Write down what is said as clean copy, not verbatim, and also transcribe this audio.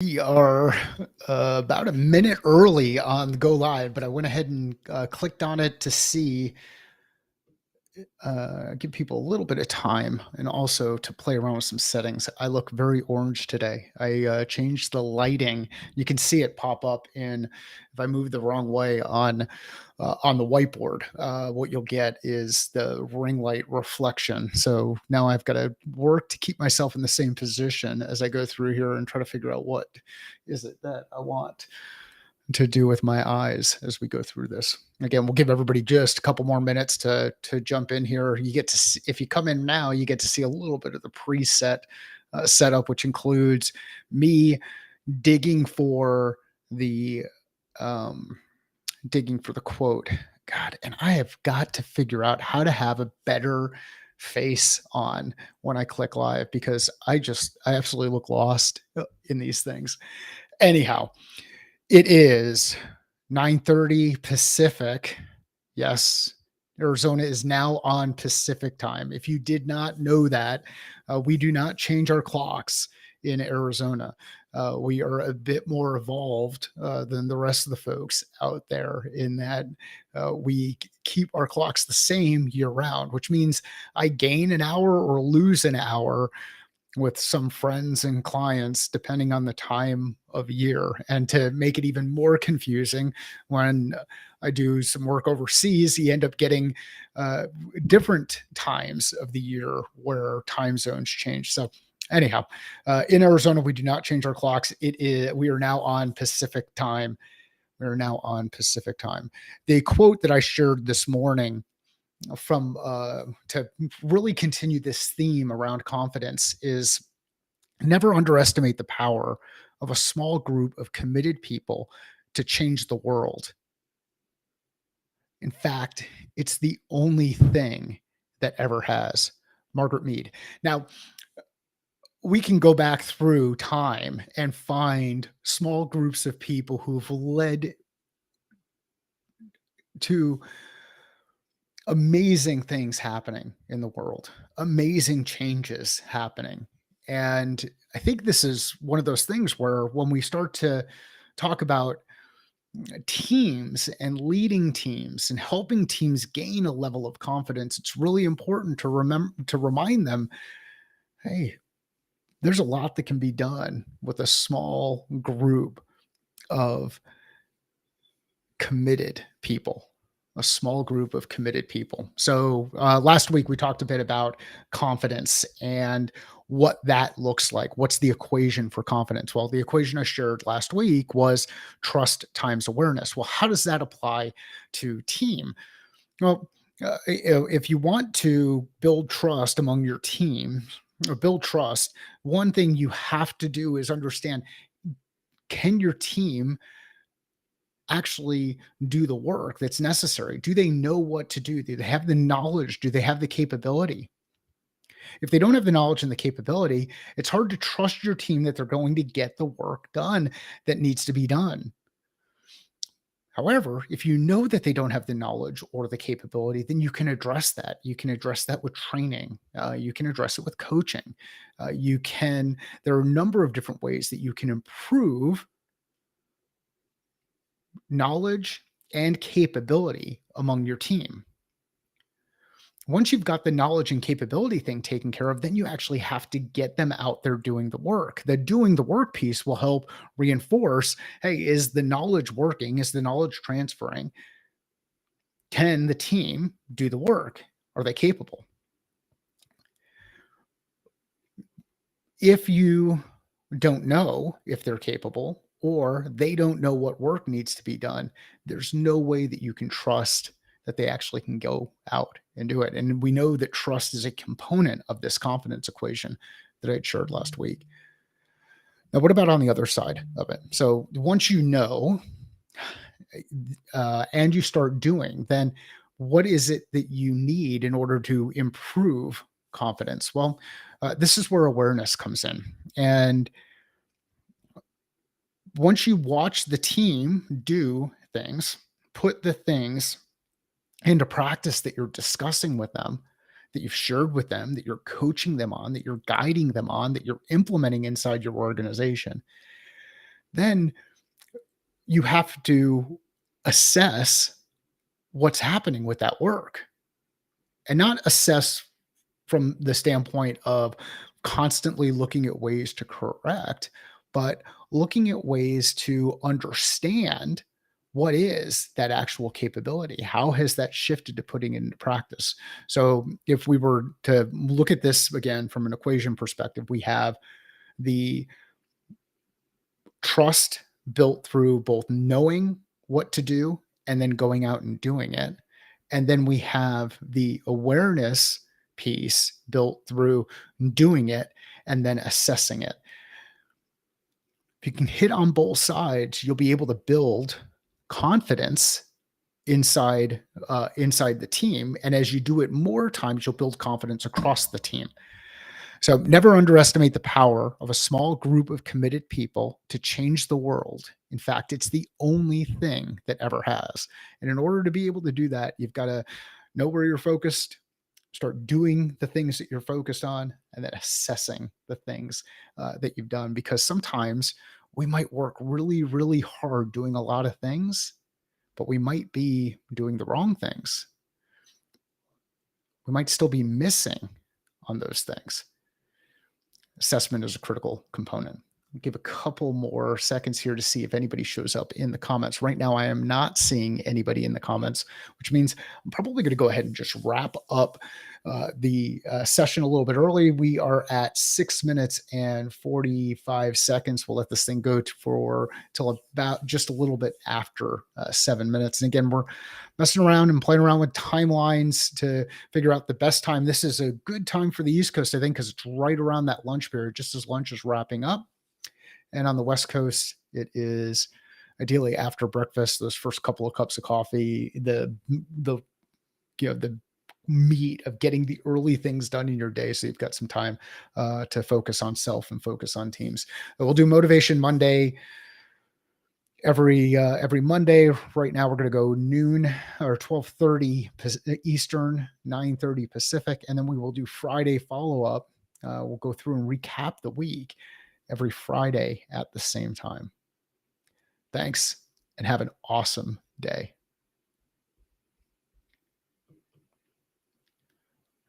We are about a minute early on Go Live, but I went ahead and clicked on it to see, give people a little bit of time and also to play around with some settings. I look very orange today. I changed the lighting. You can see it pop up if I move the wrong way on the whiteboard. What you'll get is the ring light reflection. So now I've got to work to keep myself in the same position as I go through here and try to figure out what is it that I want to do with my eyes as we go through this. Again, we'll give everybody just a couple more minutes to jump in here. You get to see, if you come in now, you get to see a little bit of the preset setup, which includes me digging for the um, digging for the quote. God, and I have got to figure out how to have a better face on when I click live because I absolutely look lost in these things. Anyhow, it is 9:30 Pacific. Yes, Arizona is now on Pacific time. If you did not know that, we do not change our clocks in Arizona. We are a bit more evolved than the rest of the folks out there in that we keep our clocks the same year round, which means I gain an hour or lose an hour with some friends and clients depending on the time of year. And to make it even more confusing, when I do some work overseas, you end up getting uh, different times of the year where time zones change. So anyhow, in Arizona, we do not change our clocks. We are now on Pacific time. We are now on Pacific time. The quote that I shared this morning from to really continue this theme around confidence is: never underestimate the power of a small group of committed people to change the world. In fact, it's the only thing that ever has. Margaret Mead. Now, we can go back through time and find small groups of people who've led to amazing things happening in the world, amazing changes happening. And I think this is one of those things where when we start to talk about teams and leading teams and helping teams gain a level of confidence, it's really important to remind them, hey, there's a lot that can be done with a small group of committed people, a small group of committed people. So last week we talked a bit about confidence and what that looks like. What's the equation for confidence? Well, the equation I shared last week was trust times awareness. Well, how does that apply to team? Well, if you want to build trust among your team or build trust, one thing you have to do is understand, can your team actually do the work that's necessary? Do they know what to do? Do they have the knowledge? Do they have the capability? If they don't have the knowledge and the capability, it's hard to trust your team that they're going to get the work done that needs to be done. However, if you know that they don't have the knowledge or the capability, then you can address that. You can address that with training. You can address it with coaching. There are a number of different ways that you can improve knowledge and capability among your team. Once you've got the knowledge and capability thing taken care of, then you actually have to get them out there doing the work. The doing the work piece will help reinforce, hey, is the knowledge working? Is the knowledge transferring? Can the team do the work? Are they capable? If you don't know if they're capable or they don't know what work needs to be done, there's no way that you can trust that they actually can go out and do it. And we know that trust is a component of this confidence equation that I had shared last week. Now, what about on the other side of it? So once you know and you start doing, then what is it that you need in order to improve confidence? Well, this is where awareness comes in. And once you watch the team do things, put the things into practice that you're discussing with them, that you've shared with them, that you're coaching them on, that you're guiding them on, that you're implementing inside your organization, then you have to assess what's happening with that work, and not assess from the standpoint of constantly looking at ways to correct, but looking at ways to understand what is that actual capability? How has that shifted to putting it into practice? So, if we were to look at this again from an equation perspective, we have the trust built through both knowing what to do and then going out and doing it. And then we have the awareness piece built through doing it and then assessing it. If you can hit on both sides, you'll be able to build confidence inside the team. And as you do it more times, you'll build confidence across the team. So never underestimate the power of a small group of committed people to change the world. In fact, it's the only thing that ever has. And in order to be able to do that, you've got to know where you're focused, start doing the things that you're focused on, and then assessing the things that you've done. Because sometimes we might work really, really hard doing a lot of things, but we might be doing the wrong things. We might still be missing on those things. Assessment is a critical component. I'll give a couple more seconds here to see if anybody shows up in the comments. Right now, I am not seeing anybody in the comments, which means I'm probably going to go ahead and just wrap up the session a little bit early. We are at 6 minutes and 45 seconds. We'll let this thing go for till about just a little bit after 7 minutes. And again, we're messing around and playing around with timelines to figure out the best time. This is a good time for the East Coast, I think, because it's right around that lunch period, just as lunch is wrapping up. And on the West Coast, it is ideally after breakfast, those first couple of cups of coffee, the the meat of getting the early things done in your day, so you've got some time to focus on self and focus on teams. We'll do Motivation Monday every Monday. Right now, we're going to go noon or 12:30 Eastern, 9:30 Pacific, and then we will do Friday follow up. We'll go through and recap the week every Friday at the same time. Thanks, and have an awesome day.